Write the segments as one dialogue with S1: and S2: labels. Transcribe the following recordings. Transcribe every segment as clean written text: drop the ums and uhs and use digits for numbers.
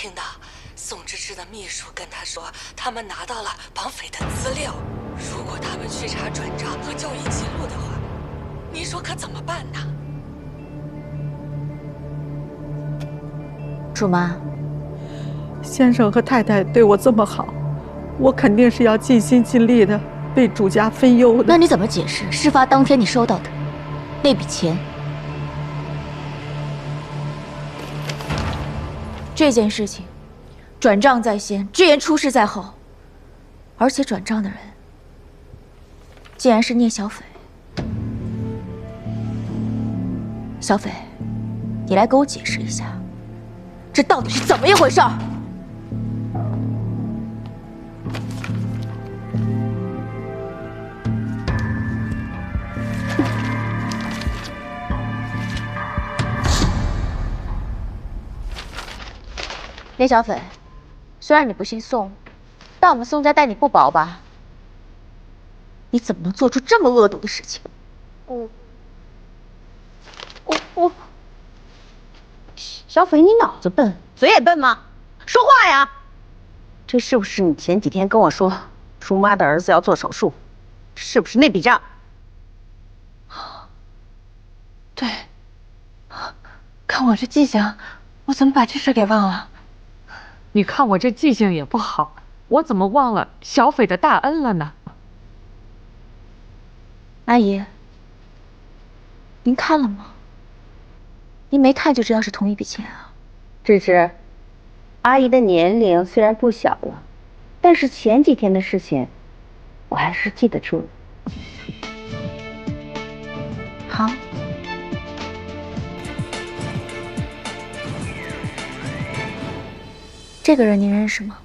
S1: 听到宋芝芝的秘书跟他说，他们拿到了绑匪的资料。如果他们去查转账和交易记录的话，你说可怎么办呢？
S2: 主妈，
S3: 先生和太太对我这么好，我肯定是要尽心尽力的为主家分忧的。
S2: 那你怎么解释事发当天你收到的那笔钱？这件事情，转账在先，之言出事在后，而且转账的人竟然是聂小斐。小斐，你来给我解释一下，这到底是怎么一回事儿？聂小斐，虽然你不姓宋，但我们宋家待你不薄吧？你怎么能做出这么恶毒的事情？
S4: 我，小斐，你脑子笨，嘴也笨吗？说话呀！这是不是你前几天跟我说，朱妈的儿子要做手术？是不是那笔账？
S5: 对，看我这记性，我怎么把这事给忘了？
S6: 你看我这记性也不好，我怎么忘了小斐的大恩了呢？
S2: 阿姨，您看了吗？您没看就知道是同一笔钱啊。
S4: 芝芝，阿姨的年龄虽然不小了，但是前几天的事情，我还是记得住。
S2: 好。这个人您认识吗？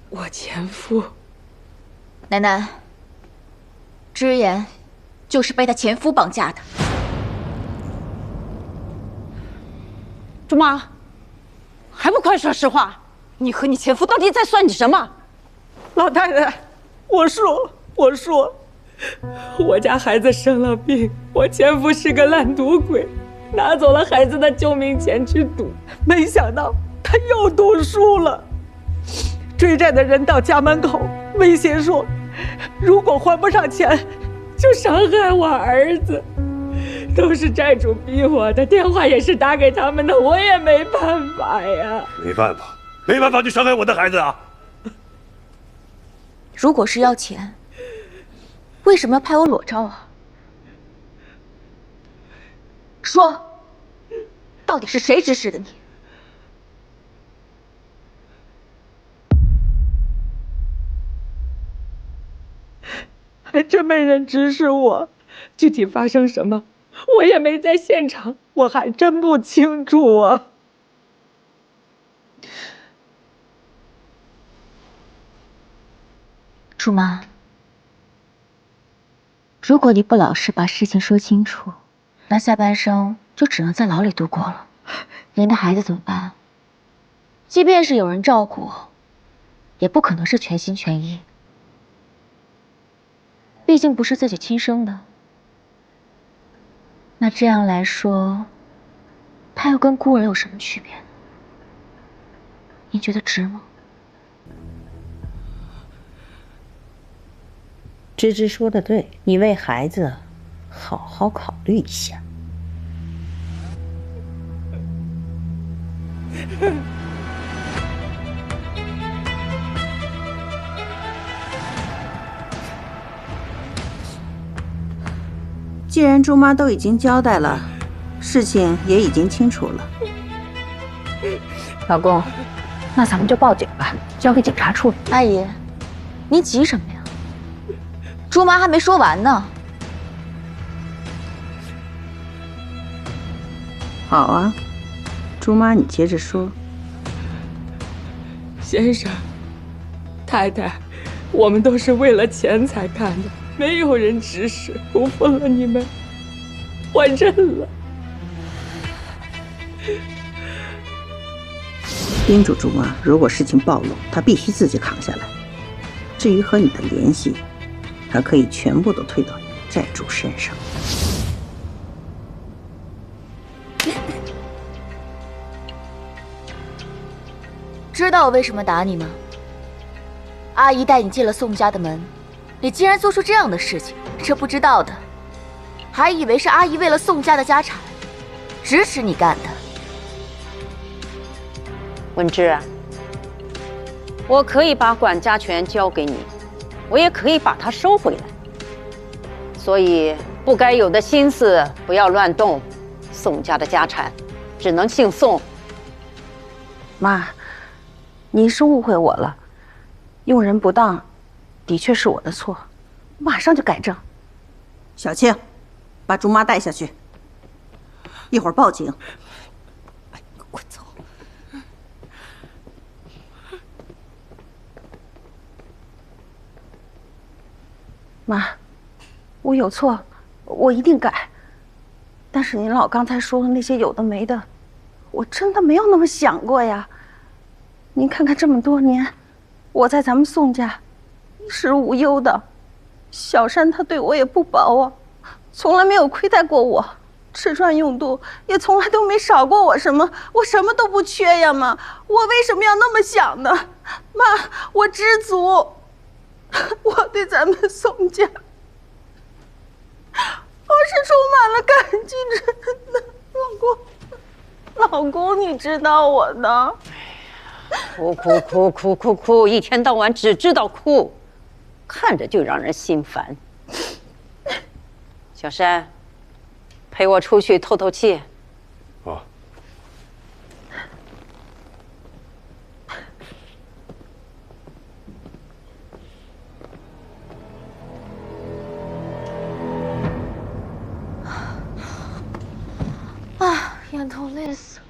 S1: 我前夫。
S2: 奶奶，之言就是被她前夫绑架的。
S4: 朱妈，还不快说实话！你和你前夫到底在算计什么？
S3: 老太太，我说，我家孩子生了病，我前夫是个烂赌鬼，拿走了孩子的救命钱去赌，没想到他又赌输了。追债的人到家门口威胁说，如果还不上钱，就伤害我儿子。都是债主逼我的，电话也是打给他们的，我也没办法呀。
S7: 没办法就伤害我的孩子啊！
S2: 如果是要钱，为什么要拍我裸照啊？说，到底是谁指使的你？
S3: 还真没人指使我，具体发生什么，我也没在现场，我还真不清楚啊。
S2: 朱妈，如果你不老实把事情说清楚，那下半生就只能在牢里度过了。您的孩子怎么办？即便是有人照顾，也不可能是全心全意。毕竟不是自己亲生的，那这样来说，他又跟孤儿有什么区别呢？您觉得值吗？
S4: 芝芝说的对，你为孩子好好考虑一下。
S8: 既然朱妈都已经交代了，事情也已经清楚了。
S5: 老公，那咱们就报警吧，交给警察处理。
S2: 阿姨，您急什么呀？朱妈还没说完呢。
S8: 好啊，朱妈，你接着说。
S3: 先生，太太，我们都是为了钱才干的，没有人指使，辜负了你们，我认了。
S8: 叮嘱朱妈，如果事情暴露，她必须自己扛下来。至于和你的联系，她可以全部都推到债主身上。
S2: 知道我为什么打你吗？阿姨带你进了宋家的门，你竟然做出这样的事情，这不知道的还以为是阿姨为了宋家的家产指使你干的。
S4: 文芝，我可以把管家权交给你，我也可以把它收回来。所以不该有的心思不要乱动，宋家的家产只能姓宋。妈，您是误会我了，用人不当，的确是我的错，马上就改正。
S8: 小青，把竹妈带下去，一会儿报警。
S1: 我走。
S4: 妈，我有错，我一定改。但是您老刚才说的那些有的没的，我真的没有那么想过呀。您看看这么多年，我在咱们宋家衣食无忧的，小山他对我也不薄啊，从来没有亏待过我，吃穿用度也从来都没少过我什么，我什么都不缺呀，妈，我为什么要那么想呢？妈，我知足。我对咱们宋家，我是充满了感激之的，老公，你知道我的。哭，一天到晚只知道哭，看着就让人心烦。小山，陪我出去透透气。
S7: 啊。
S2: 啊，眼头累死了。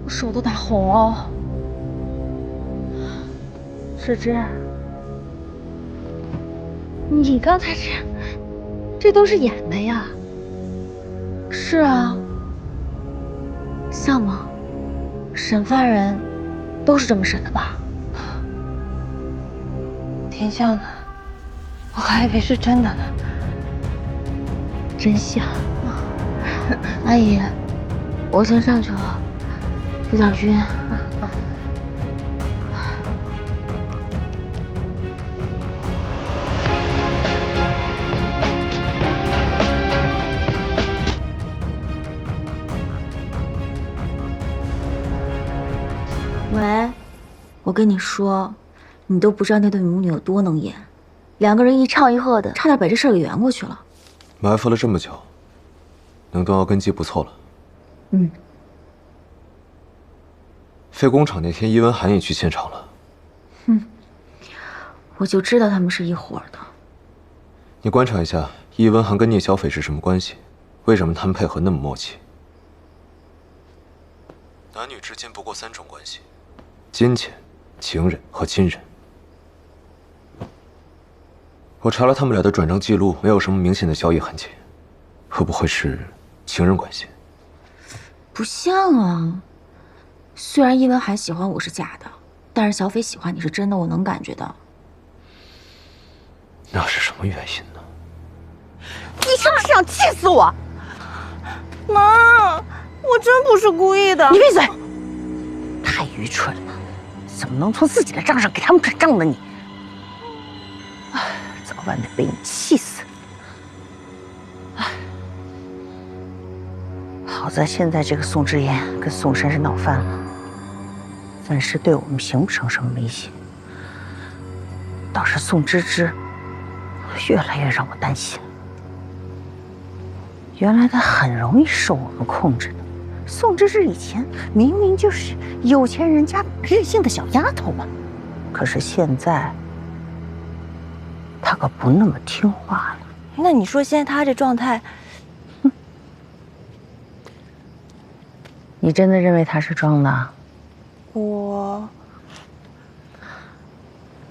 S2: 我手都打红了。芝芝，你刚才这都是演的呀？是啊，像吗？审犯人都是这么审的吧？
S5: 挺像的，我还以为是真的呢。
S2: 真像。阿姨，我先上去了，有点晕。喂，我跟你说，你都不知道那对母女有多能演，两个人一唱一和的，差点把这事儿给圆过去了。
S9: 埋伏了这么久，能动摇根基不错了。
S2: 嗯。
S9: 废工厂那天，伊文涵也去现场了。
S2: 我就知道他们是一伙的。
S9: 你观察一下，伊文涵跟聂小斐是什么关系？为什么他们配合那么默契？男女之间不过3种关系：金钱、情人和亲人。我查了他们俩的转账记录，没有什么明显的交易痕迹，会不会是情人关系？
S2: 不像啊。虽然伊文涵喜欢我是假的，但是小斐喜欢你是真的，我能感觉到。
S9: 那是什么原因呢？
S4: 你是不是想气死我？妈，我真不是故意的。你闭嘴！太愚蠢了，怎么能从自己的账上给他们转账呢你？早晚得被你气死。好在现在这个宋之言跟宋珊珊闹翻了，暂时对我们形不成什么威胁。倒是宋芝芝，越来越让我担心。原来她很容易受我们控制的。宋芝芝以前明明就是有钱人家任性的小丫头嘛，可是现在她可不那么听话了。
S5: 那你说现在他这状态，
S4: 你真的认为她是装的？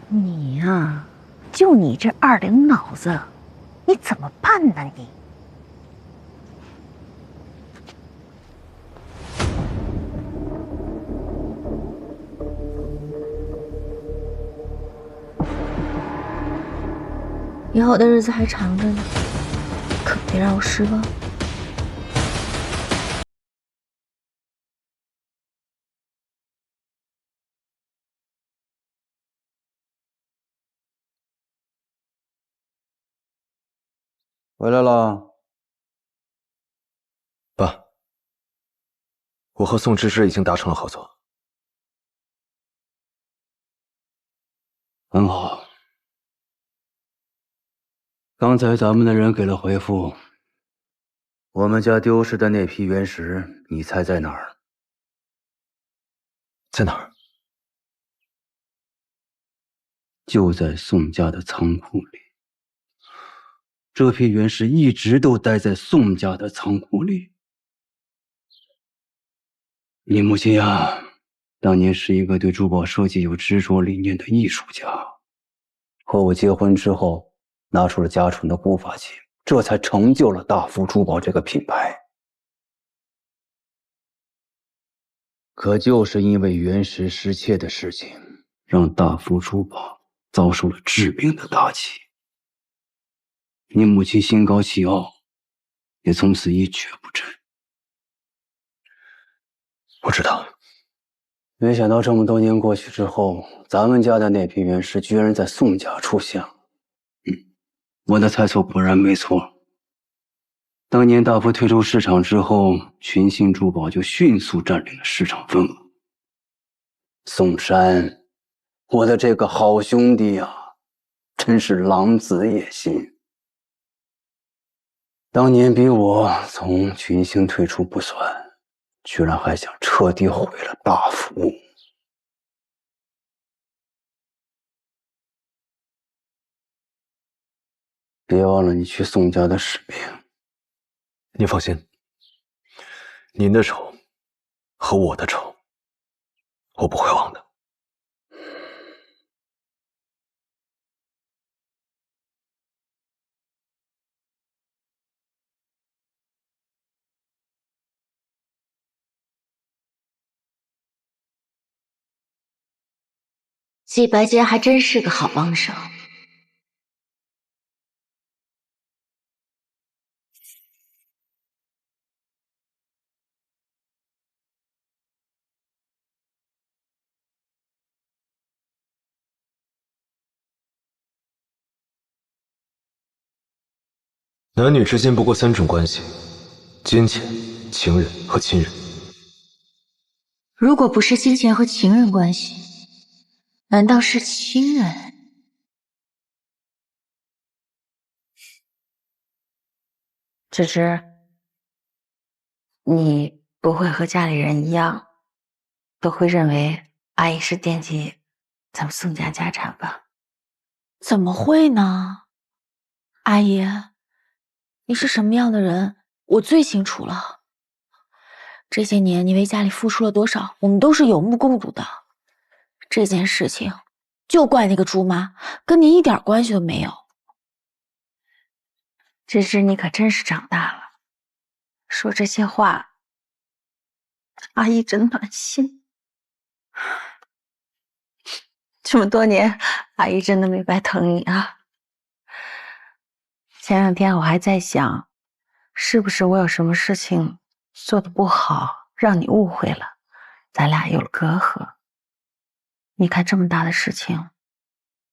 S4: 你呀，就你这20脑子，你怎么办呢你？
S2: 以后的日子还长着呢，可别让我失望。
S10: 回来了。
S9: 爸，我和宋芝芝已经达成了合作。
S10: 很好。刚才咱们的人给了回复，我们家丢失的那批原石，你猜在哪儿？
S9: 在哪儿？
S10: 就在宋家的仓库里。这批原石一直都待在宋家的仓库里。你母亲呀，当年是一个对珠宝设计有执着理念的艺术家。和我结婚之后，拿出了家传的古法器，这才成就了大福珠宝这个品牌。可就是因为原石失窃的事情，让大福珠宝遭受了致命的打击。你母亲心高气傲，也从此一蹶不振。
S9: 我知道。
S10: 没想到这么多年过去之后，咱们家的那批原石居然在宋家出现了。我的猜测果然没错。当年大幅退出市场之后，群星珠宝就迅速占领了市场份额。宋山，我的这个好兄弟呀，真是狼子野心。当年逼我从群星退出不算，居然还想彻底毁了大福。别忘了你去宋家的使命。
S9: 您放心，您的仇和我的仇，我不会忘的。
S2: 季白洁还真是个好帮手。
S9: 男女之间不过3种关系：金钱、情人和亲人。
S2: 如果不是金钱和情人关系，难道是亲人？
S4: 芝芝，你不会和家里人一样，都会认为阿姨是惦记咱们宋家家产吧？
S2: 怎么会呢？阿姨，你是什么样的人，我最清楚了。这些年你为家里付出了多少，我们都是有目共睹的。这件事情就怪那个猪妈，跟你一点关系都没有。
S4: 芝芝，你可真是长大了，说这些话，阿姨真暖心。这么多年，阿姨真的没白疼你啊。前2天我还在想，是不是我有什么事情做的不好，让你误会了，咱俩有了隔阂。你看这么大的事情，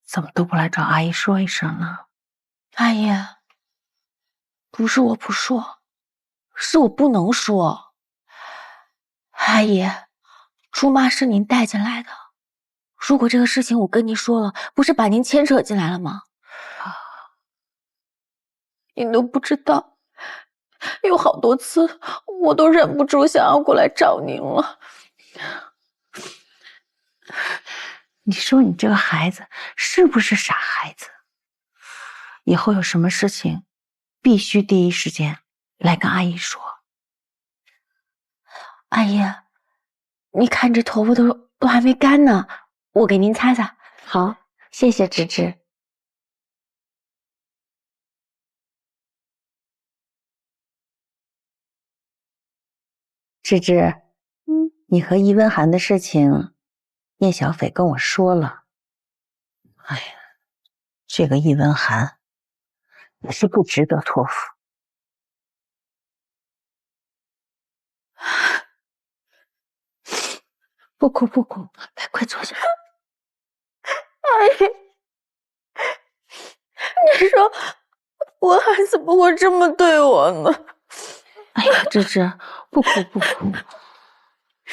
S4: 怎么都不来找阿姨说一声呢？
S2: 阿姨，不是我不说，是我不能说。阿姨，猪妈是您带进来的，如果这个事情我跟您说了，不是把您牵扯进来了吗？您都不知道，有好多次我都忍不住想要过来找您了。
S4: 你说你这个孩子是不是傻孩子？以后有什么事情，必须第一时间来跟阿姨说。
S2: 阿姨，你看这头发都还没干呢，我给您擦擦。
S4: 好，谢谢芝芝。芝芝，你和易文涵的事情，聂小斐跟我说了。哎呀，这个易文涵也是不值得托付。不哭不哭，快坐下。
S2: 阿姨，你说
S4: 我孩子不会这么对我呢。
S2: 哎呀，芝芝，不哭不哭，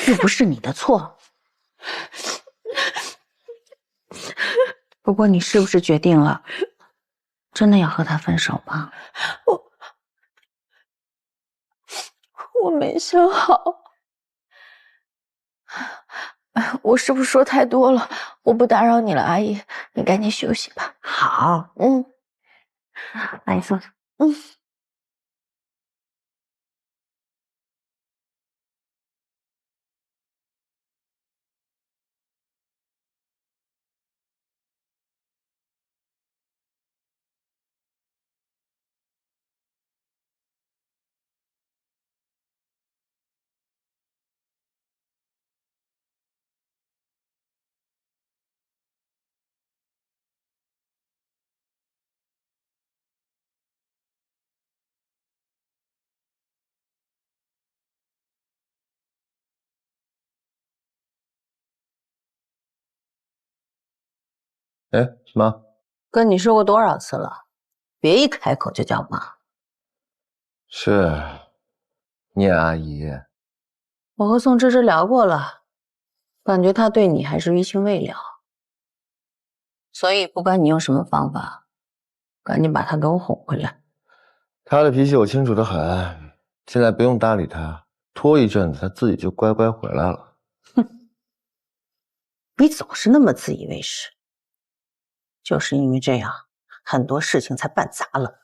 S2: 又不是你的错。不过你是不是决定了，真的要和他分手吗？
S4: 我没想好。我是不是说太多了？我不打扰你了，阿姨，你赶紧休息吧。
S2: 好，阿姨送送。
S9: 哎，妈，
S8: 跟你说过多少次了，别一开口就叫妈。
S9: 是，聂阿姨。
S8: 我和宋芝芝聊过了，感觉她对你还是余情未了，所以不管你用什么方法，赶紧把她给我哄回来。
S9: 她的脾气我清楚的很，现在不用搭理她，拖一阵子她自己就乖乖回来了。
S8: 哼，你总是那么自以为是，就是因为这样，很多事情才办砸了。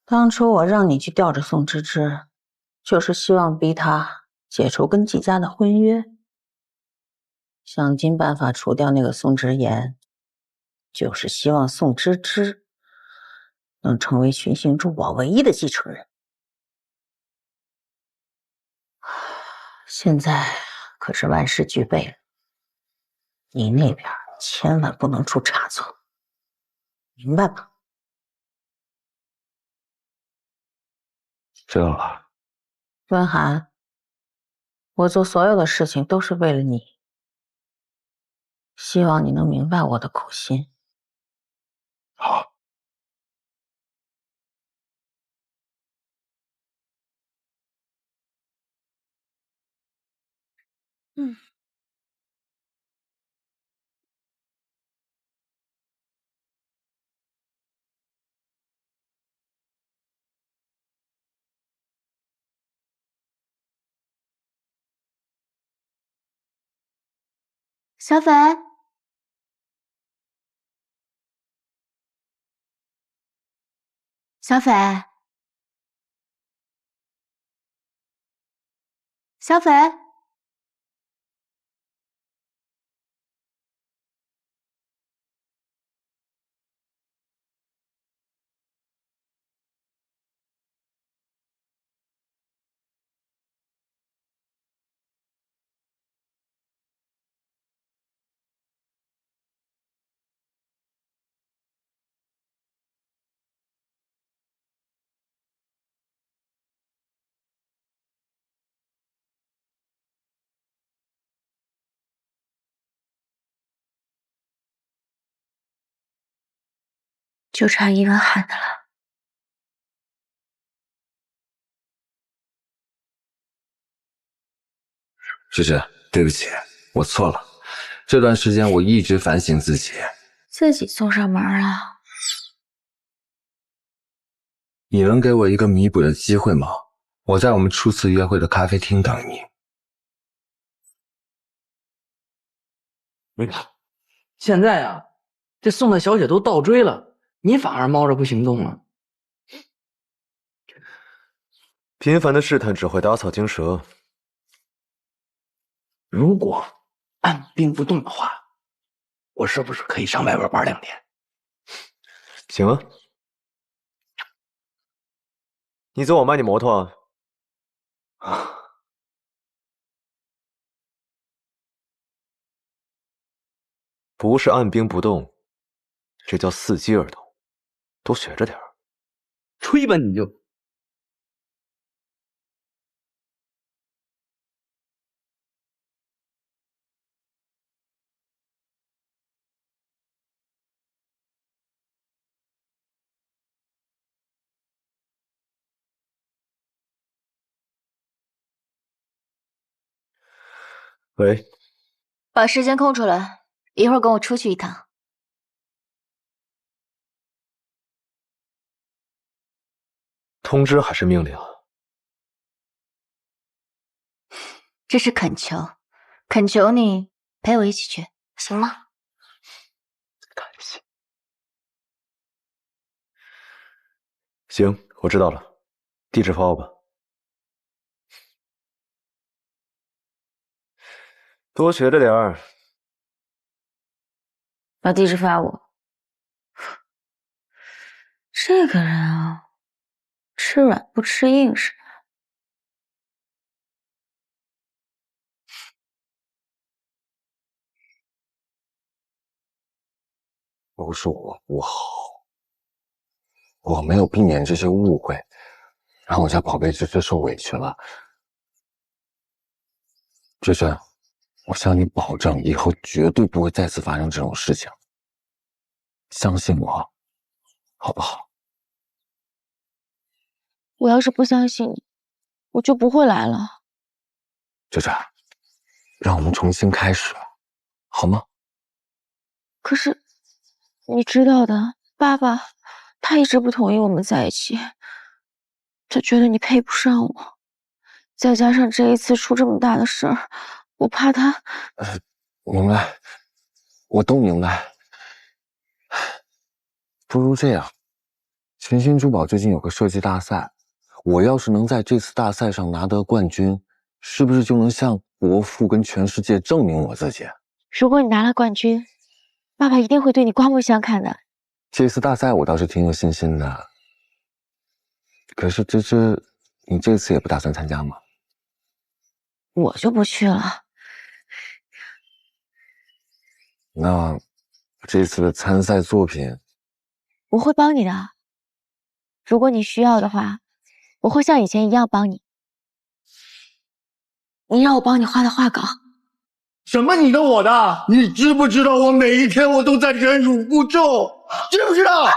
S8: 当初我让你去吊着宋芝芝，就是希望逼她解除跟季家的婚约，想尽办法除掉那个宋之言，就是希望宋芝芝能成为群星珠宝唯一的继承人。现在可是万事俱备了，你那边千万不能出差错，明白吗？
S9: 知道了。
S8: 温寒，我做所有的事情都是为了你，希望你能明白我的苦心。
S9: 好。
S2: 小斐，小斐，小斐。就差伊文喊的了。
S9: 芝芝，对不起，我错了。这段时间我一直反省自己。
S2: 自己送上门了。
S9: 你能给我一个弥补的机会吗？我在我们初次约会的咖啡厅等你。
S11: 没看，现在啊，这宋大小姐都倒追了，你反而猫着不行动了。
S9: 频繁的试探只会打草惊蛇。
S11: 如果按兵不动的话，我是不是可以上外边玩2天？
S9: 行啊。你走我买你摩托啊。不是按兵不动，这叫伺机而动，多学着点儿。
S11: 吹吧你就。
S9: 喂，
S2: 把时间空出来，一会儿跟我出去一趟。
S9: 通知还是命令啊？
S2: 这是恳求，恳求你陪我一起去，行吗？
S9: 感谢。行，我知道了，地址发我吧。多学着点儿。
S2: 把地址发我。这个人啊，吃软不吃硬是吧？
S12: 都是我不好，我没有避免这些误会，让我家宝贝芝芝受委屈了。芝芝，我向你保证，以后绝对不会再次发生这种事情。相信我，好不好？
S2: 我要是不相信你，我就不会来了。
S12: 芝芝，让我们重新开始，好吗？
S2: 可是，你知道的，爸爸他一直不同意我们在一起，他觉得你配不上我，再加上这一次出这么大的事儿，我怕他。
S12: 明白，我都明白。不如这样，群星珠宝最近有个设计大赛，我要是能在这次大赛上拿得冠军，是不是就能向国父跟全世界证明我自己？
S2: 如果你拿了冠军，爸爸一定会对你刮目相看的。
S12: 这次大赛我倒是挺有信心的。可是芝芝，你这次也不打算参加吗？
S2: 我就不去了。
S12: 那这次的参赛作品，
S2: 我会帮你的。如果你需要的话，我会像以前一样帮你。你让我帮你画的画稿。
S7: 什么你的我的？你知不知道我每一天我都在忍辱负重，知不知道？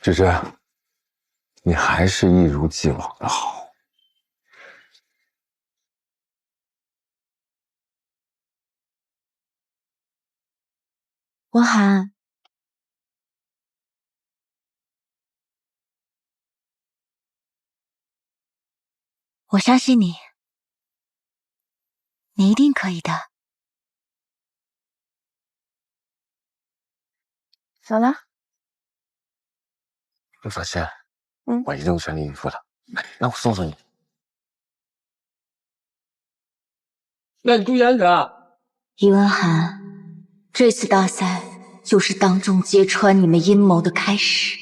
S12: 芝芝，你还是一如既往的好。
S2: 文涵，我相信你，你一定可以的。走了。
S12: 陆小仙，
S2: 嗯，
S12: 我一定全力以赴的。让我送送你。
S11: 那你注意安全啊！
S2: 易文涵，这次大赛就是当众揭穿你们阴谋的开始。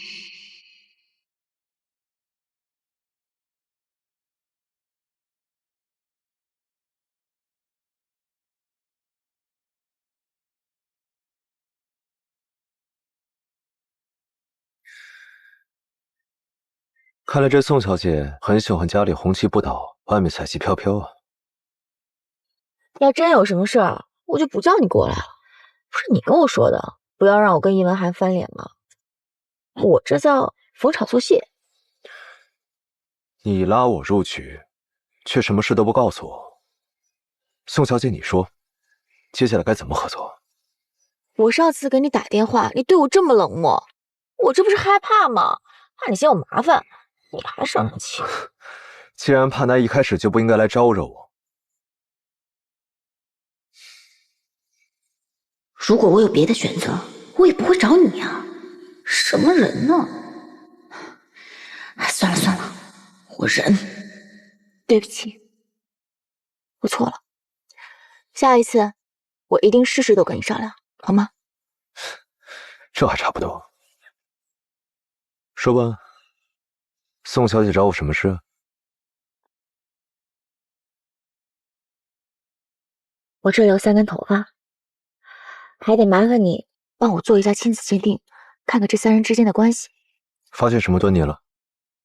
S9: 看来这宋小姐很喜欢家里红旗不倒，外面彩旗飘飘啊。
S2: 要真有什么事儿，我就不叫你过来了。不是你跟我说的，不要让我跟易文涵翻脸吗？我这叫逢场作戏。
S9: 你拉我入局，却什么事都不告诉我。宋小姐，你说，接下来该怎么合作？
S2: 我上次给你打电话，你对我这么冷漠，我这不是害怕吗？怕你嫌我麻烦，你还生那么气。
S9: 既然怕，那一开始就不应该来招惹我。
S2: 如果我有别的选择，我也不会找你啊！什么人呢？算了算了，我忍。对不起，我错了。下一次我一定事事都跟你商量，好吗？
S9: 这还差不多。说吧，宋小姐找我什么事？
S2: 我这里有3根头发，还得麻烦你帮我做一下亲子鉴定，看看这3人之间的关系。
S9: 发现什么端倪了？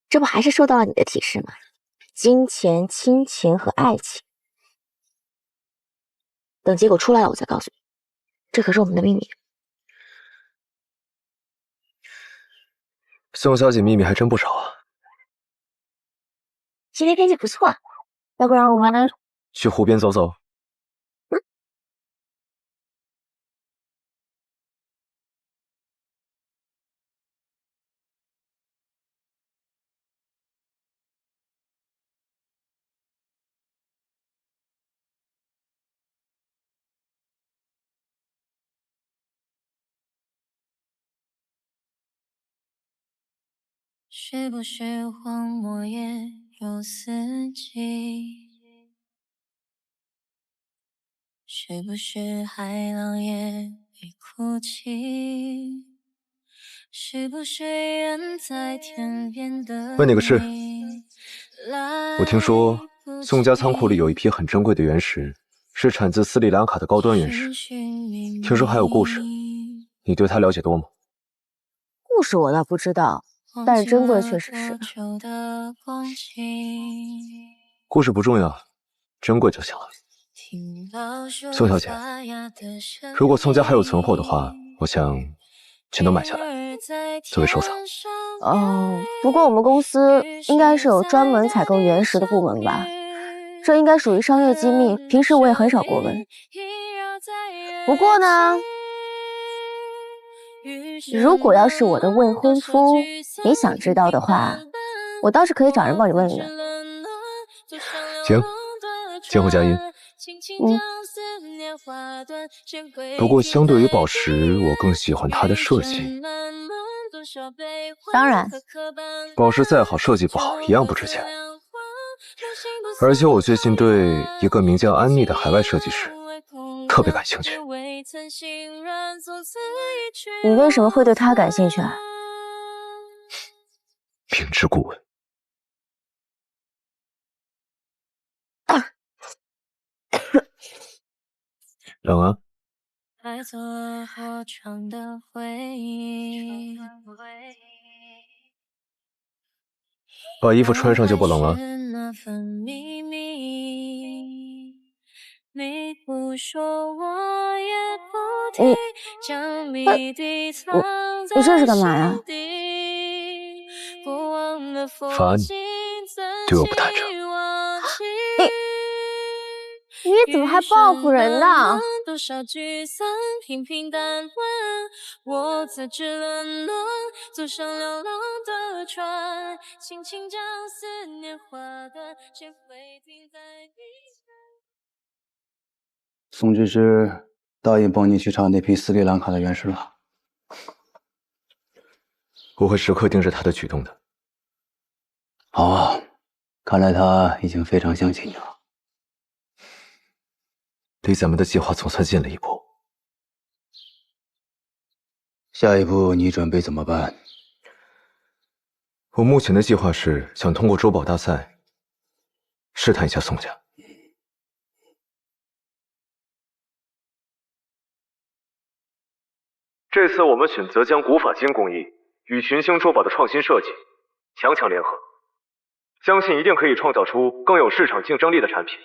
S2: 这不还是受到了你的提示吗？金钱、亲情和爱情。等结果出来了，我再告诉你。这可是我们的秘密。
S9: 宋小姐秘密还真不少啊。
S2: 今天天气不错，要不然我们
S9: 去湖边走走。
S13: 是不是荒漠也有四季？是不是海浪也会哭泣？是不是远在天边的
S9: 问你个事，
S13: 你
S9: 我听说宋家仓库里有一批很珍贵的原石，是产自斯里兰卡的高端原石。听说还有故事，你对它了解多吗？
S2: 故事我倒不知道，但是珍贵确实是。
S9: 故事不重要，珍贵就行了。宋小姐，如果宋家还有存货的话，我想全都买下来，作为收藏。
S2: 不过我们公司应该是有专门采购原石的部门吧？这应该属于商业机密，平时我也很少过问。不过呢，如果要是我的未婚夫，你想知道的话，我倒是可以找人帮你问的。
S9: 行，监护佳音。不过相对于宝石，我更喜欢它的设计。
S2: 当然，
S9: 宝石再好，设计不好一样不值钱。而且我最近对一个名叫安妮的海外设计师特别感兴趣。
S2: 你为什么会对他感兴趣啊？
S9: 明知故问。冷啊！把衣服穿上就不冷了。
S2: 你这是干嘛呀？
S9: 罚你对我不坦诚。
S2: 你怎么还报复人呢？
S10: 宋芝芝答应帮你去查那批斯里兰卡的原石了。
S9: 我会时刻盯着他的举动的。
S10: 好啊，看来他已经非常相信你了。
S9: 离咱们的计划总算近了一步。
S10: 下一步你准备怎么办？
S9: 我目前的计划是想通过珠宝大赛试探一下宋家。这次我们选择将古法金工艺与群星珠宝的创新设计强强联合，相信一定可以创造出更有市场竞争力的产品，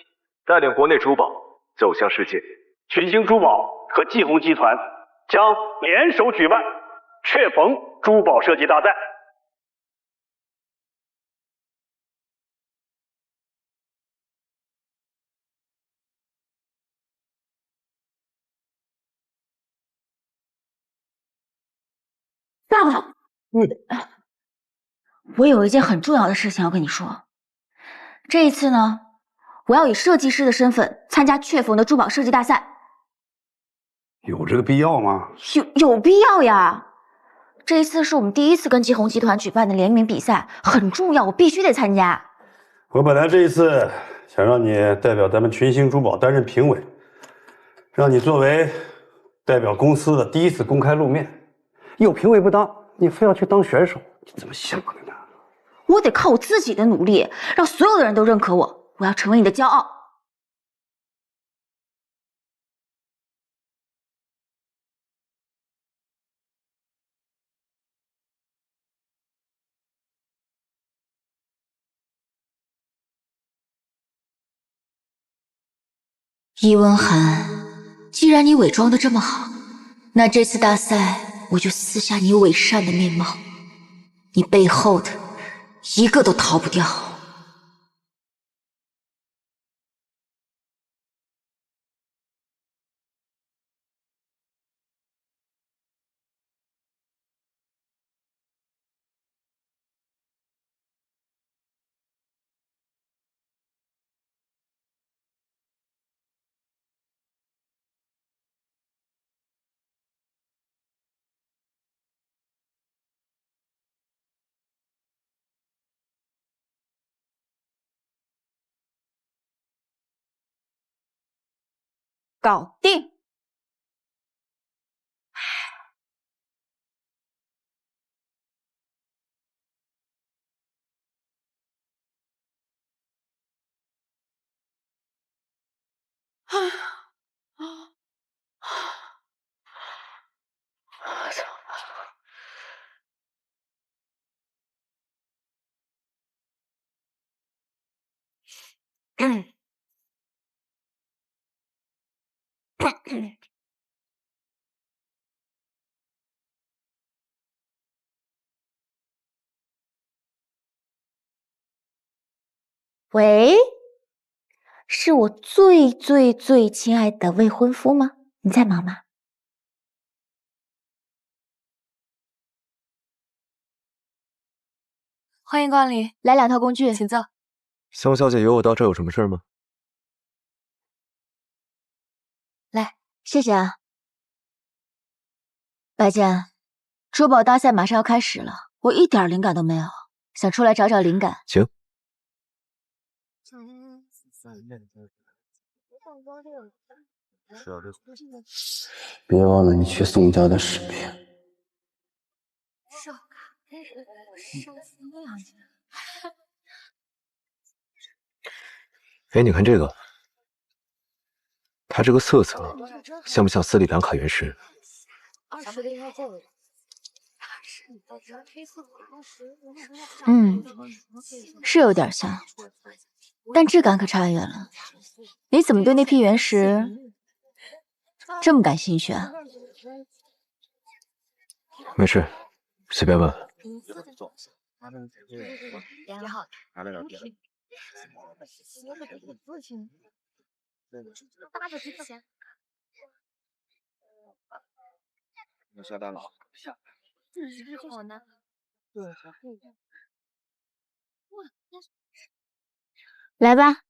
S9: 带领国内珠宝走向世界。
S14: 群星珠宝和季红集团将联手举办雀缝珠宝设计大赛。
S2: 大宝，我有一件很重要的事情要跟你说。这一次呢，我要以设计师的身份参加雀缝的珠宝设计大赛。
S14: 有这个必要吗？
S2: 有必要呀！这一次是我们第一次跟季红集团举办的联名比赛，很重要，我必须得参加。
S14: 我本来这一次想让你代表咱们群星珠宝担任评委，让你作为代表公司的第一次公开露面。有评委不当，你非要去当选手，你怎么想的呢？
S2: 我得靠我自己的努力，让所有的人都认可我，我要成为你的骄傲。伊温寒，既然你伪装的这么好，那这次大赛我就撕下你伪善的面貌，你背后的一个都逃不掉。
S4: 搞定。
S2: 喂，是我最最最亲爱的未婚夫吗？你在忙吗？
S1: 欢迎光临，
S2: 来2套工具，
S1: 请坐。
S15: 萧小姐约我到这儿有什么事吗？
S2: 来，谢谢啊。白剑，珠宝大赛马上要开始了，我一点灵感都没有，想出来找找灵感。
S15: 行。
S10: 别忘了你去宋家的使命。
S15: 哎，你看这个，它这个色泽像不像斯里兰卡原石？
S2: 是有点像，但质感可差远了。你怎么对那批原石这么感兴趣啊？
S15: 没事，随便问。
S12: 我下单了。
S2: 来吧，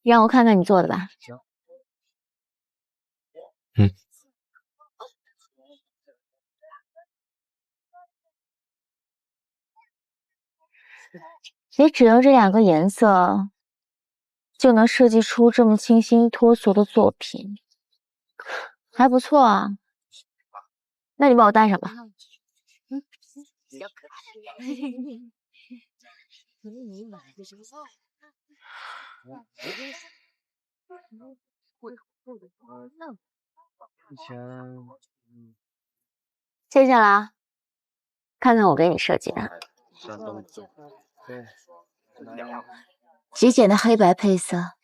S2: 让我看看你做的吧。你只用这2个颜色，就能设计出这么清新脱俗的作品，还不错啊。那你帮我戴上吧。谢谢啦，看看我给你设计的。极简的黑白配色，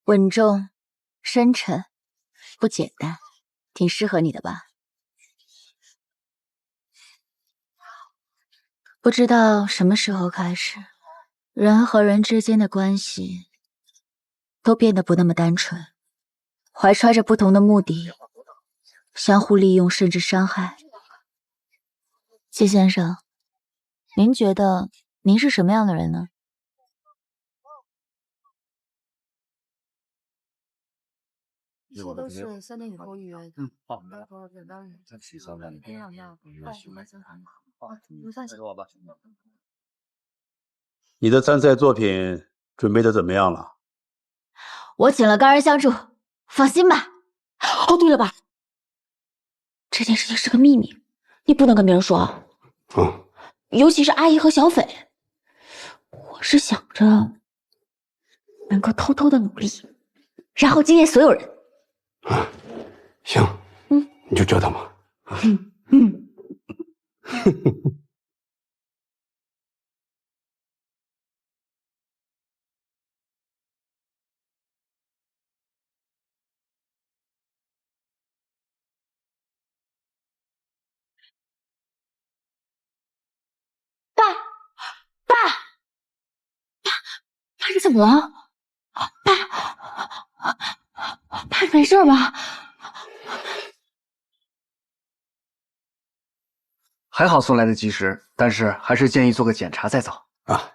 S2: 稳重、深沉，不简单，挺适合你的吧？不知道什么时候开始，人和人之间的关系都变得不那么单纯，怀揣着不同的目的，相互利用甚至伤害。季先生，您觉得您是什么样的人呢？
S16: 一切都是3天以后预约的。
S12: 好。
S16: 到时候等到你天上要报什么生产好，不算是。
S14: 你的参赛作品准备的怎么样了？
S2: 我请了高人相助，放心吧。哦，对了吧，这件事情是个秘密，你不能跟别人说。尤其是阿姨和小斐。我是想着能够偷偷的努力，然后惊艳所有人。
S14: 行，你就折腾吧。
S2: 爸，你怎么了？爸，你没事吧？
S17: 还好送来的及时，但是还是建议做个检查再走。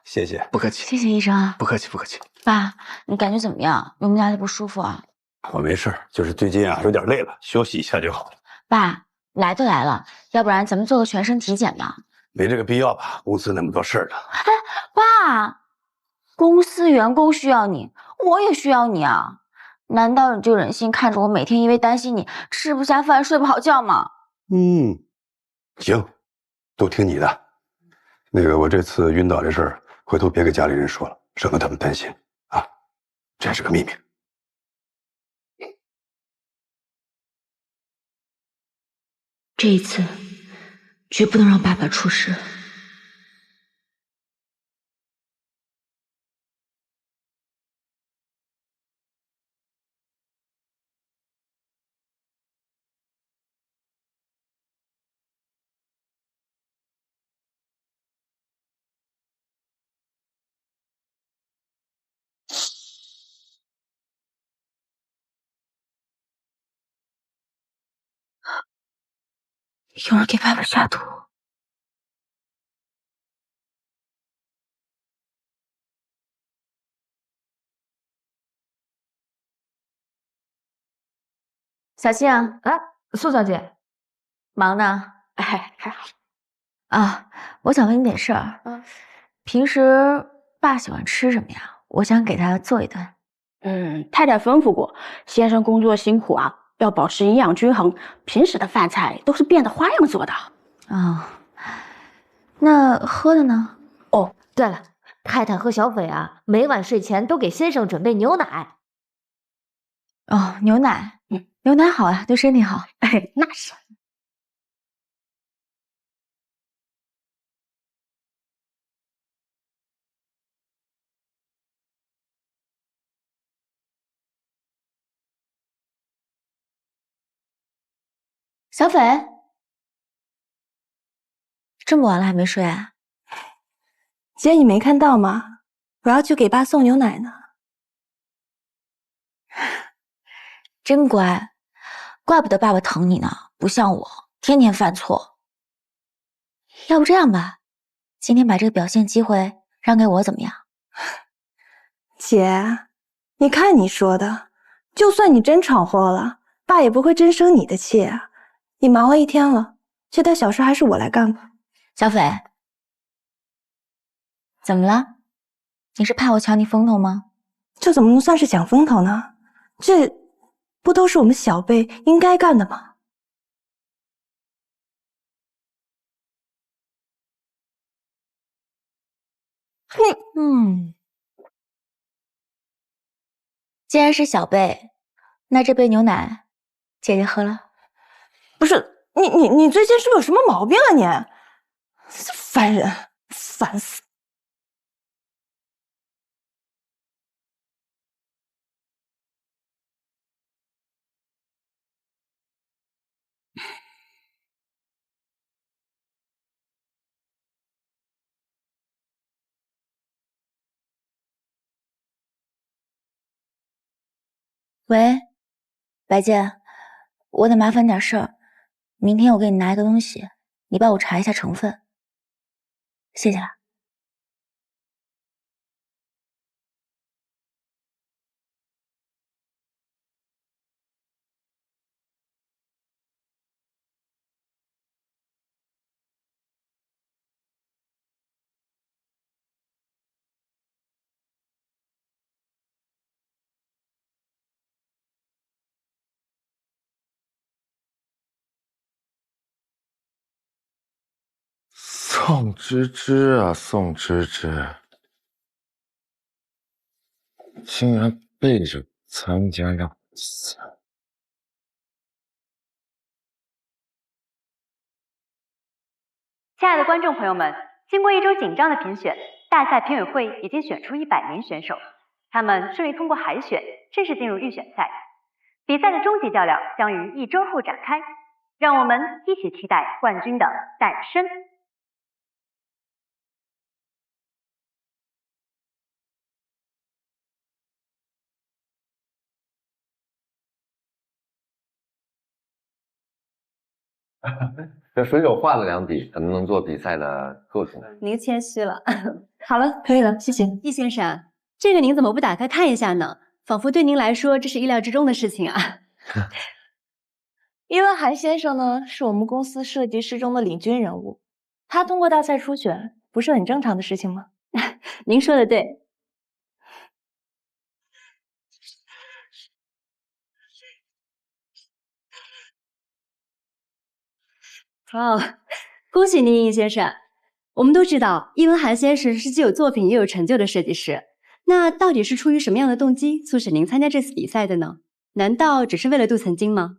S14: 谢谢。
S17: 不客气。
S2: 谢谢医生。
S17: 不客气，不客气。
S2: 爸，你感觉怎么样？有没有哪里不舒服啊？
S14: 我没事，就是最近有点累了，休息一下就好了。
S2: 爸，来都来了，要不然咱们做个全身体检吧？
S14: 没这个必要吧？公司那么多事儿呢。
S2: 爸，公司员工需要你，我也需要你啊。难道你就忍心看着我每天因为担心你吃不下饭、睡不好觉吗？
S14: 行，都听你的。那个，我这次晕倒这事儿，回头别给家里人说了，省得他们担心啊。这是个秘密。
S2: 这一次，绝不能让爸爸出事。有人给爸爸下毒。小庆，
S18: 苏小姐，
S2: 忙呢？
S18: 哎，还好。
S2: 啊，我想问你点事儿。平时爸喜欢吃什么呀？我想给他做一顿。
S4: 太太吩咐过，先生工作辛苦啊，要保持营养均衡，平时的饭菜都是变着花样做的。
S2: 那喝的呢？
S18: 哦，对了，太太和小斐啊，每晚睡前都给先生准备牛奶。
S2: 哦，牛奶，牛奶好啊，对身体好。
S4: 哎，那是。
S2: 小斐，这么晚了还没睡啊？
S19: 姐，你没看到吗？我要去给爸送牛奶呢。
S2: 真乖，怪不得爸爸疼你呢，不像我，天天犯错。要不这样吧，今天把这个表现机会让给我，怎么样？
S19: 姐，你看你说的，就算你真闯祸了，爸也不会真生你的气啊。你忙了一天了，这点小事还是我来干吧。
S2: 小斐，怎么了？你是怕我抢你风头吗？
S19: 这怎么能算是抢风头呢？这不都是我们小辈应该干的吗？
S2: 既然是小辈，那这杯牛奶姐姐喝了。
S19: 不是你最近是不是有什么毛病啊你？烦人，烦死！
S2: 喂，白姐，我得麻烦点事儿，明天我给你拿一个东西，你帮我查一下成分。谢谢了。
S12: 宋芝芝啊，宋芝芝，竟然背着参加要比赛。
S20: 亲爱的观众朋友们，经过1周紧张的评选，大赛评委会已经选出100名选手，他们顺利通过海选，正式进入预选赛。比赛的终极较量将于1周后展开，让我们一起期待冠军的诞生。
S21: 这水手画了2笔，可能能做比赛的构图。
S20: 您谦虚了。好了，可以了，谢谢。易先生，这个您怎么不打开看一下呢？仿佛对您来说这是意料之中的事情啊。
S19: 因为韩先生呢，是我们公司设计师中的领军人物，他通过大赛初选，不是很正常的事情吗？
S20: 您说的对。哦，恭喜您，尹先生。我们都知道，易文涵先生是既有作品也有成就的设计师。那到底是出于什么样的动机，促使您参加这次比赛的呢？难道只是为了镀层金吗？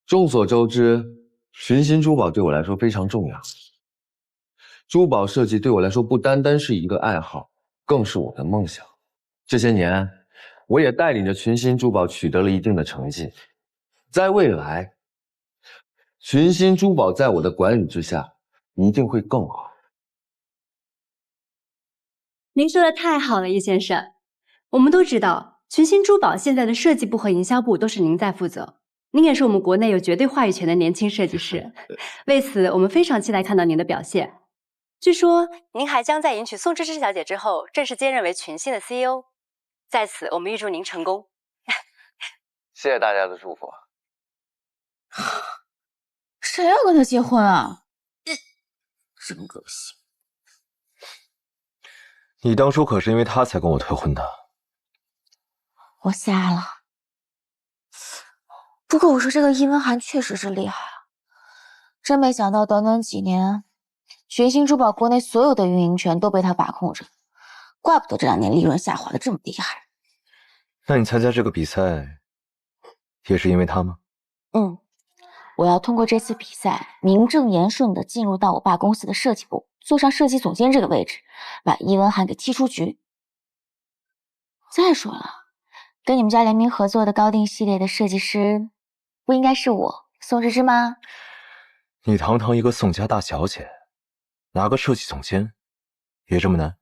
S12: 众所周知，群星珠宝对我来说非常重要。珠宝设计对我来说不单单是一个爱好，更是我的梦想。这些年，我也带领着群星珠宝取得了一定的成绩。在未来，群星珠宝在我的管理之下，一定会更好。
S20: 您说的太好了，易先生。我们都知道，群星珠宝现在的设计部和营销部都是您在负责。您也是我们国内有绝对话语权的年轻设计师，为此我们非常期待看到您的表现。据说您还将在迎娶宋芝芝小姐之后，正式接任为群星的 CEO。在此，我们预祝您成功。
S12: 谢谢大家的祝福。
S2: 谁要跟他结婚啊？真恶心！
S15: 你当初可是因为他才跟我退婚的。
S2: 我瞎了。不过我说这个易文涵确实是厉害啊，真没想到短短几年，群星珠宝国内所有的运营权都被他把控着，怪不得这2年利润下滑的这么厉害。
S15: 那你参加这个比赛，也是因为他吗？
S2: 我要通过这次比赛，名正言顺的进入到我爸公司的设计部，坐上设计总监这个位置，把易文涵给踢出局。再说了，跟你们家联名合作的高定系列的设计师，不应该是我宋芝芝吗？
S15: 你堂堂一个宋家大小姐，拿个设计总监，也这么难？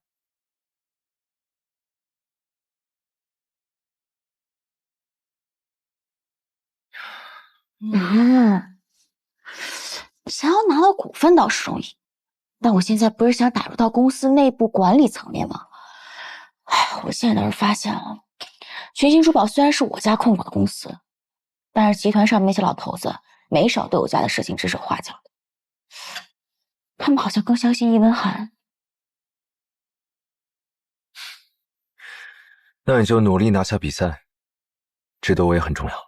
S2: 想要拿到股份倒是容易，但我现在不是想打入到公司内部管理层面吗？我现在倒是发现了，群星珠宝虽然是我家控股的公司，但是集团上面那些老头子没少对我家的事情指手画脚的。他们好像更相信易文涵。
S15: 那你就努力拿下比赛，这对我也很重要。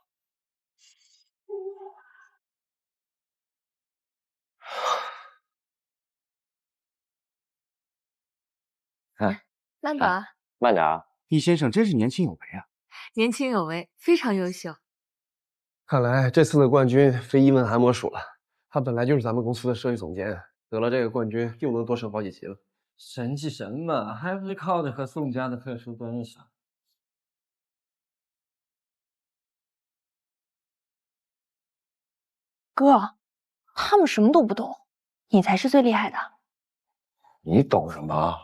S5: 慢点，
S15: 慢点啊！
S17: 易先生真是年轻有为啊！
S5: 年轻有为，非常优秀。
S7: 看来这次的冠军非易文涵莫属了。他本来就是咱们公司的设计总监，得了这个冠军又能多升好几级了。
S10: 神气什么？还不是靠着和宋家的特殊关系。
S19: 哥，他们什么都不懂，你才是最厉害的。
S12: 你懂什么？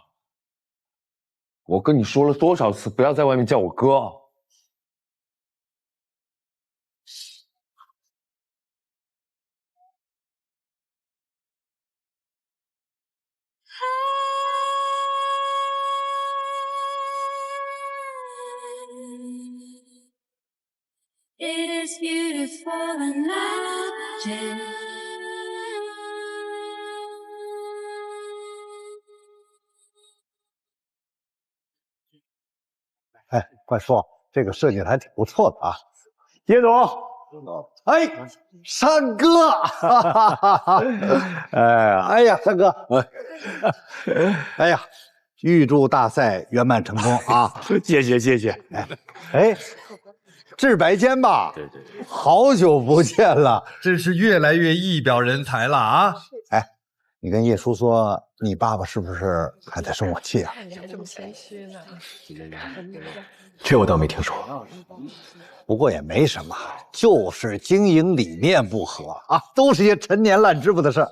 S12: 我跟你说了多少次，不要在外面叫我哥。
S13: It is beautiful and magic.
S14: 哎，快说，这个设计的还挺不错的啊，叶总。哎，山哥，哎呀，山哥，哎呀，预祝大赛圆满成功啊！谢谢谢谢。哎，治白坚吧？对，好久不见了，
S6: 真是越来越一表人才了啊！
S14: 哎，你跟叶叔说，你爸爸是不是还在生我气啊？
S6: 这么谦虚呢？
S15: 这我倒没听说。
S14: 不过也没什么，就是经营理念不合啊，都是些陈年烂师傅的事儿。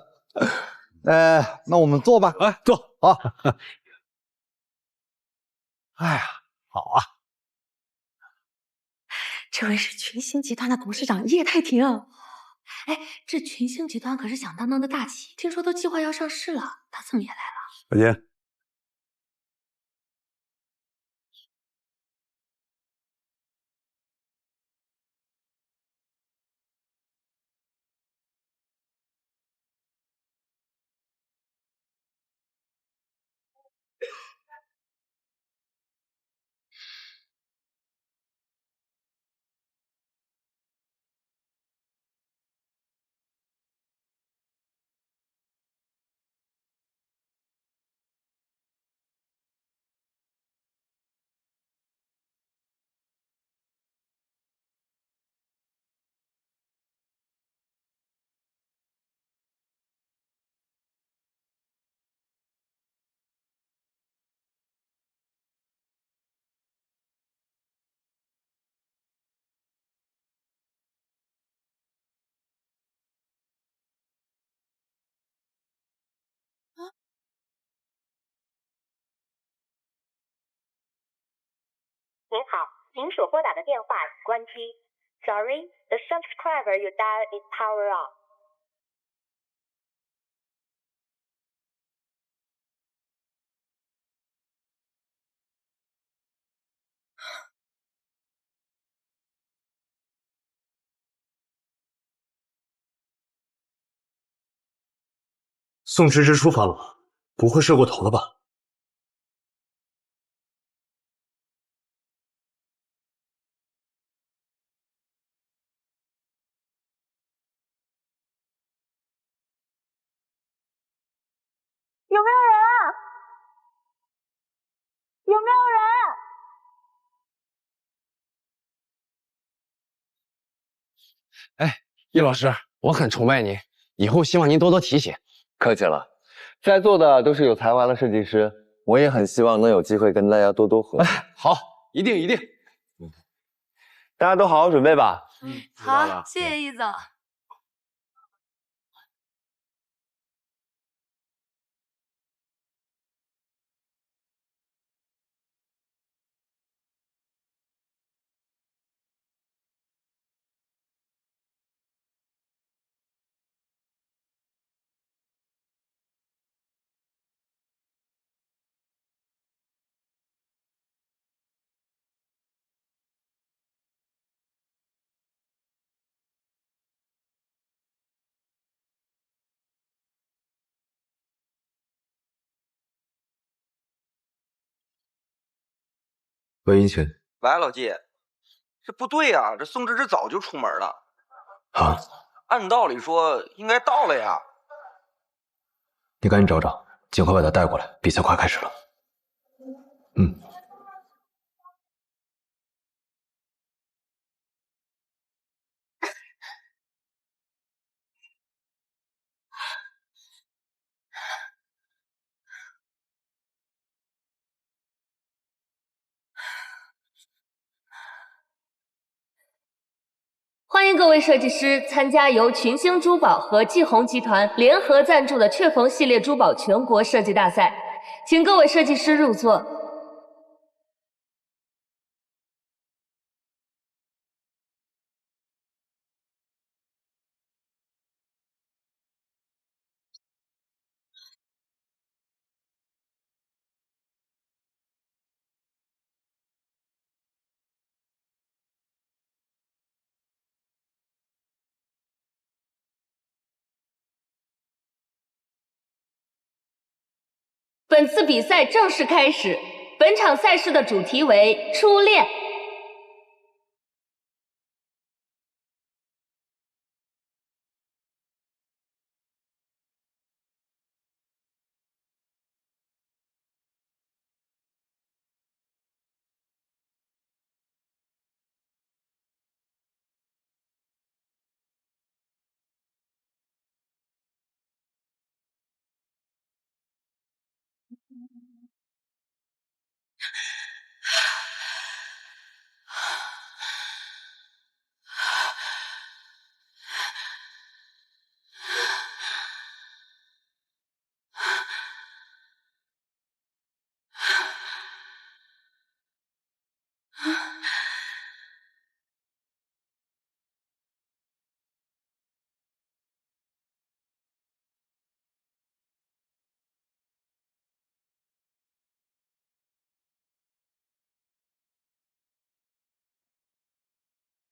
S14: 那我们坐吧，来坐啊。哎呀，好啊。
S18: 这位是群星集团的董事长叶太庭。哎，这群星集团可是响当当的大企，听说都计划要上市了，他怎么也来了？
S14: 小姐。
S3: 您好，您所拨打的电话已关机。Sorry, the subscriber you dialed is power off.
S15: 宋芝芝出发了吗？不会睡过头了吧？
S3: 有没有人？有没有人？
S7: 哎，叶老师，我很崇拜您，以后希望您多多提携。
S12: 客气了，在座的都是有才华的设计师，我也很希望能有机会跟大家多多合作。
S7: 好，一定一定。
S12: 大家都好好准备吧。
S18: 好，谢谢易总。
S15: 喂，殷勤。
S22: 喂，老季，这不对呀，这宋芝芝早就出门了。
S15: 啊？
S22: 按道理说应该到了呀。
S15: 你赶紧找找，尽快把她带过来，比赛快开始了。嗯。
S23: 欢迎各位设计师参加由群星珠宝和季红集团联合赞助的雀逢系列珠宝全国设计大赛，请各位设计师入座。本次比赛正式开始，本场赛事的主题为初恋。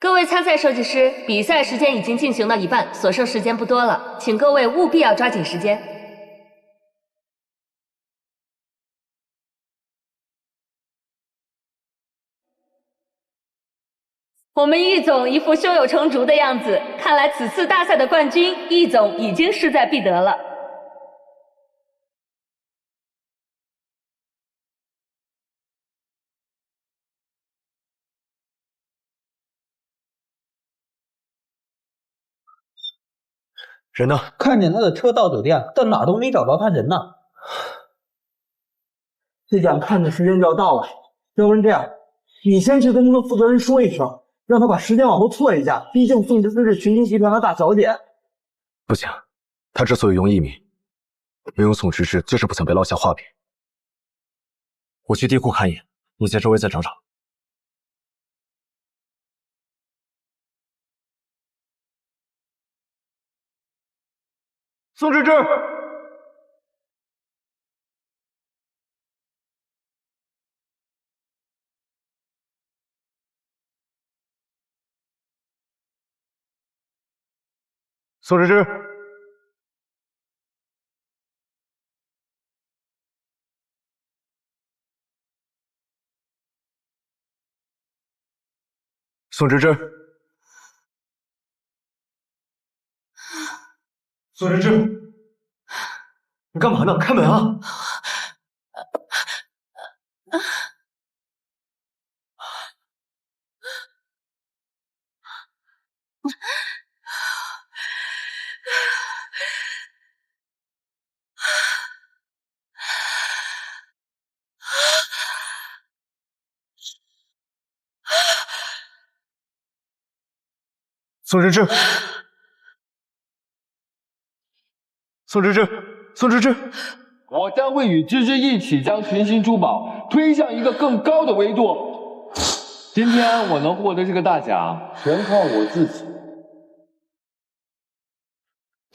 S23: 各位参赛设计师，比赛时间已经进行到一半，所剩时间不多了，请各位务必要抓紧时间。我们易总一副胸有成竹的样子，看来此次大赛的冠军，易总已经势在必得了。
S15: 人呢？
S24: 看见他的车到酒店，但哪都没找着他人呢。这眼看着时间就要到了，要不然这样，你先去跟公司负责人说一声，让他把时间往后错一下。毕竟宋芝芝是群星集团的大小姐。
S15: 不行，他之所以用艺名，没有宋芝芝，就是不想被落下画柄。我去地库看一眼，你在周围再找找。
S7: 宋芝芝。宋芝芝，宋芝芝，宋芝芝，你干嘛呢？开门啊！宋芝芝，宋芝芝，宋芝芝，
S12: 我将会与芝芝一起将群星珠宝推向一个更高的维度。今天我能获得这个大奖，全靠我自己。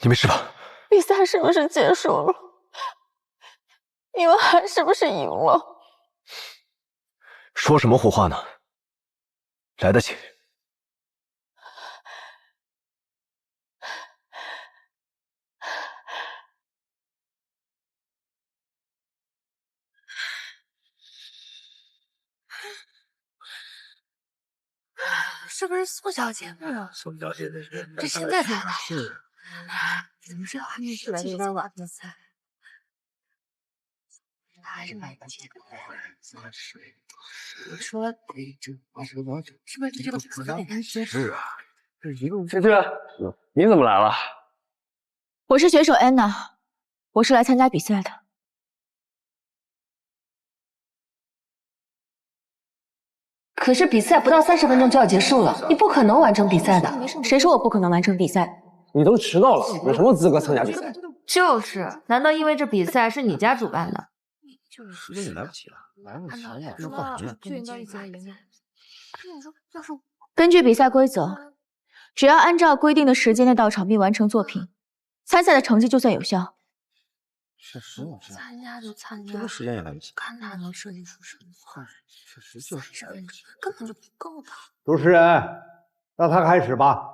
S15: 你没事吧？
S5: 比赛是不是结束了？你们还是不是赢了？
S15: 说什么胡话呢？来得及。
S18: 是不是宋小姐？
S16: 宋小姐的人，
S18: 这现在才来。
S16: 是。
S18: 怎么知道还没来的有点晚了才？他还是买不起的。你说，是不是这个不得点
S7: 是啊，这一路。芝芝，你怎么来了？
S2: 我是选手安娜，我是来参加比赛的。
S23: 可是比赛不到30分钟就要结束了，你不可能完成比赛的。
S2: 谁说我不可能完成比赛？
S7: 你都迟到了，有什么资格参加比赛？
S23: 就是，难道因为这比赛是你家主办的？
S16: 时间也来不及了，来不及了，要换人。
S18: 就应该一起来赢。你说，要是
S2: 根据比赛规则，只要按照规定的时间内到场并完成作品，参赛的成绩就算有效。
S16: 确实有这样，
S18: 参加就参加，
S16: 这个时间也来不及。
S18: 看他能设计出什么花，
S16: 确实就是
S18: 30分钟根本就不够的。
S14: 主持人，让他开始吧。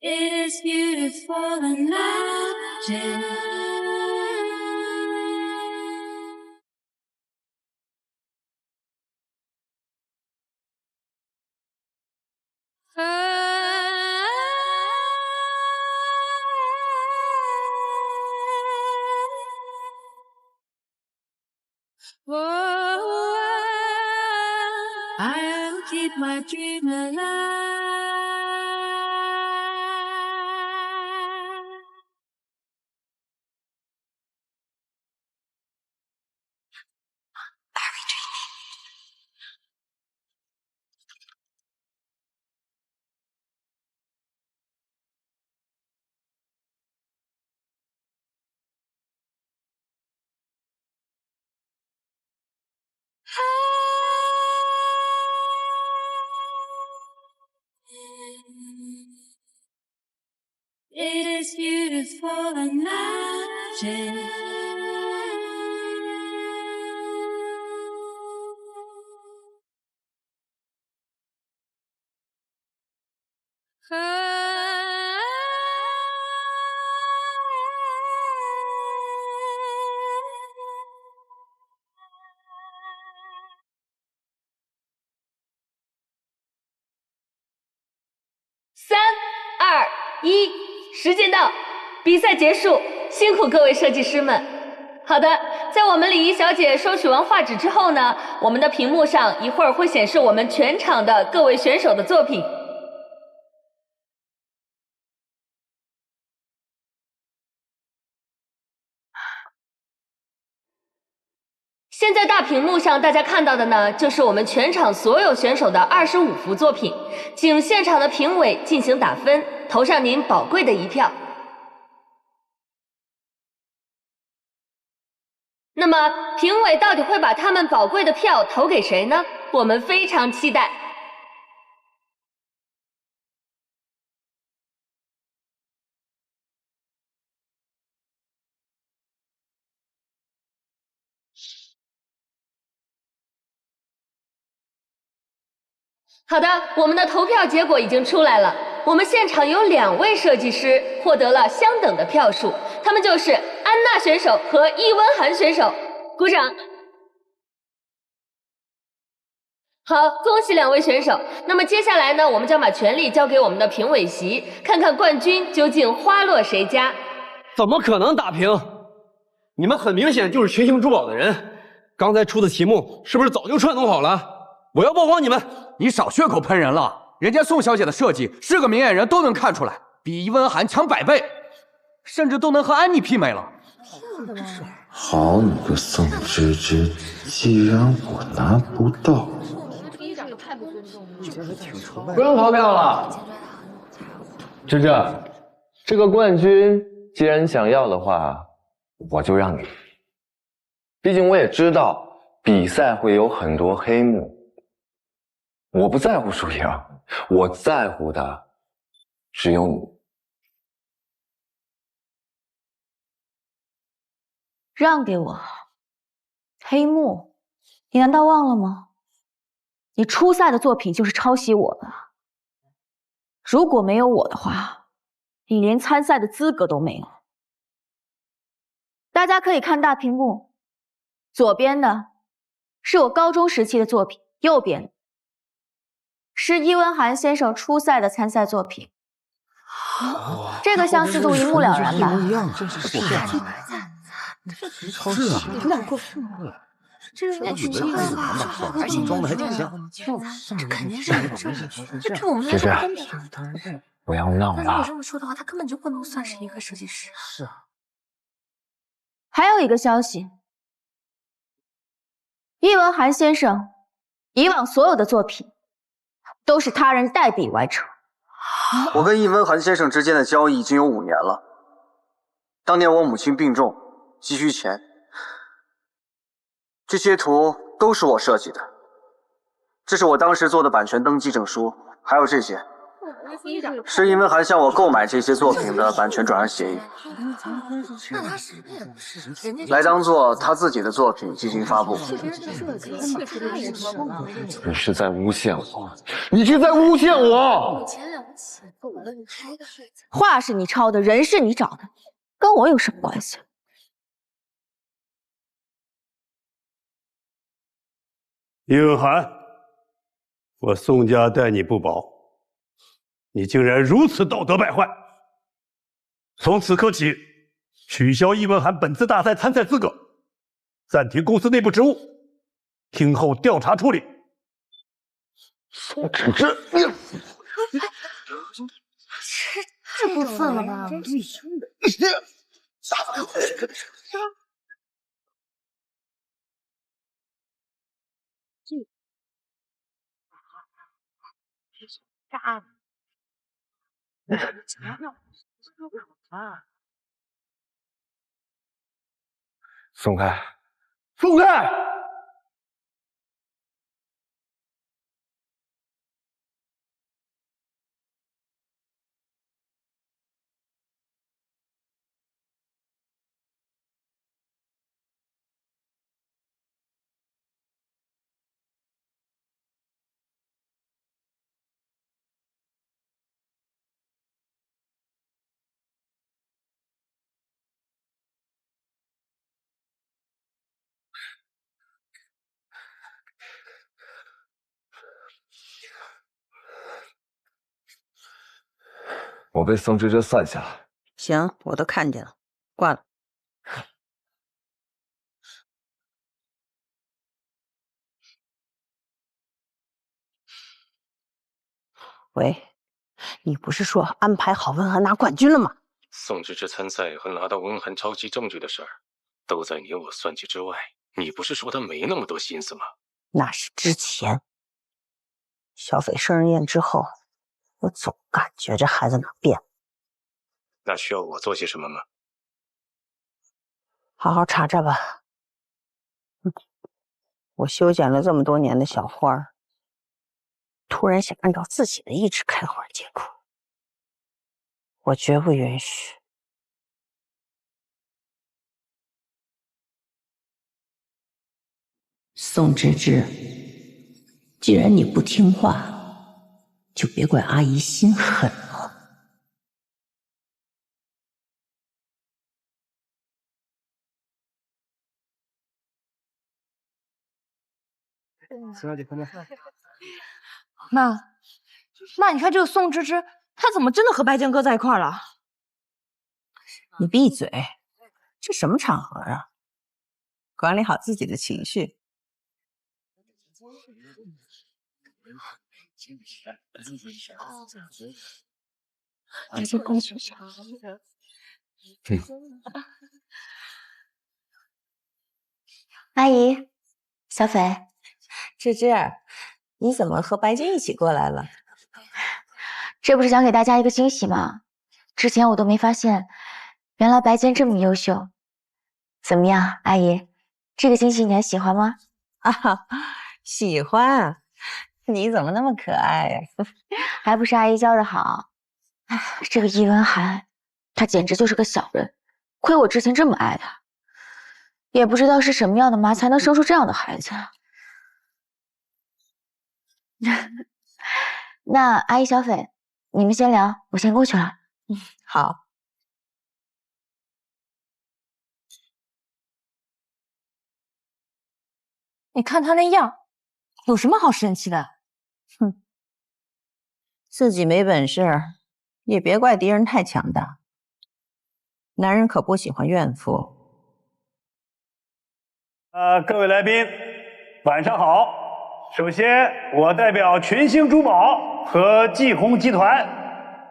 S13: It is beautiful and magic. I'll keep my dream alive.
S18: Are we dreaming? It is beautiful and magic.3、
S23: 2、1，时间到，比赛结束，辛苦各位设计师们。好的，在我们礼仪小姐收取完画纸之后呢，我们的屏幕上一会儿会显示我们全场的各位选手的作品。现在大屏幕上大家看到的呢，就是我们全场所有选手的25幅作品，请现场的评委进行打分，投上您宝贵的一票。那么，评委到底会把他们宝贵的票投给谁呢？我们非常期待。好的，我们的投票结果已经出来了。我们现场有2位设计师获得了相等的票数，他们就是安娜选手和易温涵选手，鼓掌。好，恭喜2位选手。那么接下来呢，我们将把权力交给我们的评委席，看看冠军究竟花落谁家。
S7: 怎么可能打平？你们很明显就是群星珠宝的人，刚才出的题目是不是早就串通好了？我要曝光你们！
S17: 你少血口喷人了，人家宋小姐的设计是个明眼人都能看出来，比易温涵强100倍，甚至都能和安妮媲美了。
S12: 好你个宋芝芝，既然我拿不到，不用投票了。芝芝，这个冠军既然想要的话，我就让你。毕竟我也知道比赛会有很多黑幕。我不在乎输赢，我在乎的只有你。
S2: 让给我，黑幕，你难道忘了吗？你初赛的作品就是抄袭我的，如果没有我的话，你连参赛的资格都没有。大家可以看大屏幕，左边的是我高中时期的作品，右边是易温涵先生初赛的参赛作品。这个相似度一目了然吧？
S16: 这是骗子！是啊，
S18: 有点过分了。这个人群星的话，而且装的还挺像，这肯定是这我们来说根本。
S12: 不要闹了。
S18: 如果这么说的话，他根本就不能算是一个设计师。
S16: 是啊。
S2: 还有一个消息，易文涵先生以往所有的作品都是他人代笔完成。
S17: 我跟易文涵先生之间的交易已经有5年了。当年我母亲病重，急需钱，这些图都是我设计的。这是我当时做的版权登记证书，还有这些，是易文涵向我购买这些作品的版权转让协议，来当做他自己的作品进行发布。
S12: 你是在诬陷我！你是在诬陷我！
S2: 画是你抄的，人是你找的，跟我有什么关系？
S14: 易文涵，我宋家待你不薄，你竟然如此道德败坏！从此刻起，取消易文涵本次大赛参赛资格，暂停公司内部职务，听候调查处理。
S12: 宋芷芷，
S18: 太过分了吧！
S12: 松开！
S14: 松开！
S12: 我被宋芷芷算下了。
S4: 行，我都看见了，挂了。喂，你不是说安排好温涵拿冠军了吗？
S15: 宋芷芷参赛和拿到温涵抄袭证据的事儿，都在你我算计之外。你不是说他没那么多心思吗？
S4: 那是之前。小斐生人宴之后，我总感觉这孩子哪变了。
S15: 那需要我做些什么吗？
S4: 好好查查吧。我修剪了这么多年的小花儿，突然想按照自己的意志开花结果，我绝不允许。
S1: 宋芝芝，既然你不听话，就别怪阿姨心狠了。
S24: 孙小姐，快点！
S4: 妈，你看这个宋芝芝，她怎么真的和白剑哥在一块了？你闭嘴！这什么场合啊？管理好自己的情绪。
S2: 阿姨，小斐，
S4: 芝芝，你怎么和白剑一起过来了？
S2: 这不是想给大家一个惊喜吗？之前我都没发现，原来白坚这么优秀。怎么样，阿姨，这个惊喜你还喜欢吗？
S4: 啊，喜欢。你怎么那么可爱呀？
S2: 还不是阿姨教的好。哎，这个易文涵，他简直就是个小人，亏我之前这么爱他，也不知道是什么样的妈才能生出这样的孩子。那阿姨、小斐，你们先聊，我先过去了。
S4: 好。你看他那样，有什么好生气的？哼，自己没本事，也别怪敌人太强大。男人可不喜欢怨妇。
S14: 各位来宾，晚上好。首先，我代表群星珠宝和季红集团，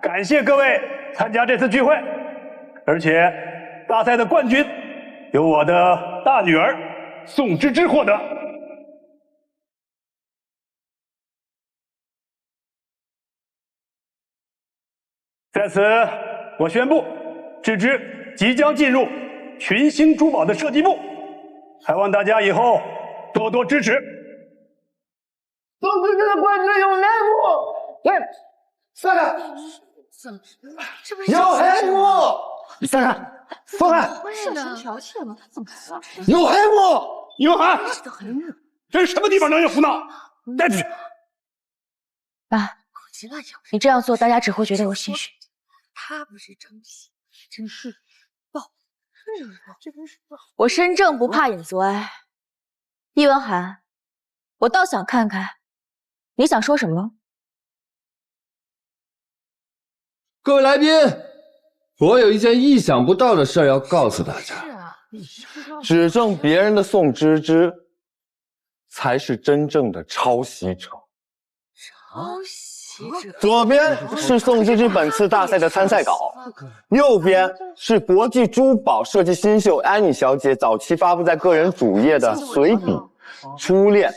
S14: 感谢各位参加这次聚会。而且，大赛的冠军由我的大女儿宋芝芝获得。在此，我宣布，芝芝即将进入群星珠宝的设计部，还望大家以后多多支持。
S8: 宋芝芝的冠军有内幕，对，散开！
S18: 怎么？这不
S8: 是有黑幕！散开！放开！
S18: 是的，调戏了，他怎么了？
S8: 有黑幕！
S14: 有涵，这是什么地方能人胡闹？带出去！
S2: 爸，你这样做，大家只会觉得我心虚。
S18: 他不是张喜，真是报，这真是报。
S2: 我身正不怕影子歪。易文涵，我倒想看看你想说什么。
S12: 各位来宾，我有一件意想不到的事儿要告诉大家。指证别人的宋芝芝，才是真正的抄袭者。
S18: 抄袭者。
S12: 左边是宋芝芝本次大赛的参赛稿，右边是国际珠宝设计新秀安妮小姐早期发布在个人主页的随笔《初恋》，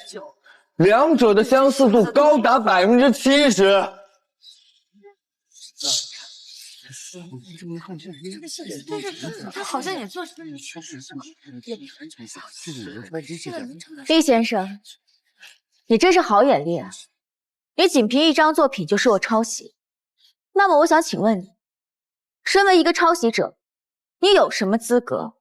S12: 两者的相似度高达70%。
S18: 他好像也做
S2: 厉先生，你真是好眼力啊！你仅凭一张作品就说我抄袭，那么我想请问你，身为一个抄袭者，你有什么资格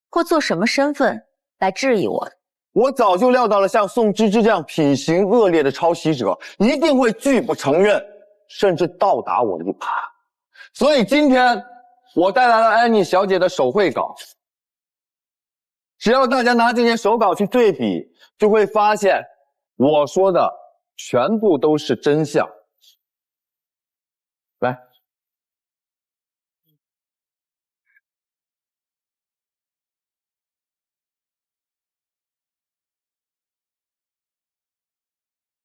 S2: 或做什么身份来质疑我的？
S12: 我早就料到了，像宋芝芝这样品行恶劣的抄袭者，一定会拒不承认，甚至倒打我一耙。所以今天我带来了安妮小姐的手绘稿，只要大家拿这些手稿去对比，就会发现我说的全部都是真相。来，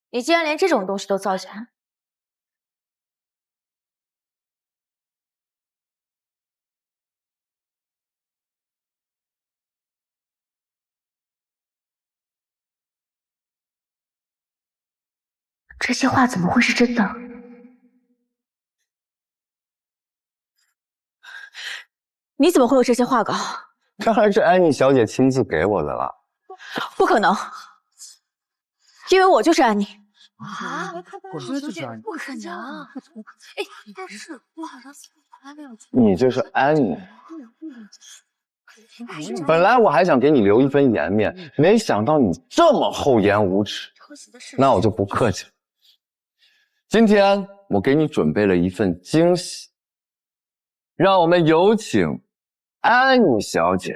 S2: 你竟然连这种东西都造假！这些话怎么会是真的？
S9: 你怎么会有这些画稿？
S12: 当然是安妮小姐亲自给我的了。
S9: 不可能，因为我就是安妮。
S18: 啊！我说就是安妮，不可能！哎，但是我好像从来没有。
S12: 你就是安妮。本来我还想给你留一分颜面，没想到你这么厚颜无耻。那我就不客气了。今天我给你准备了一份惊喜，让我们有请安妮小姐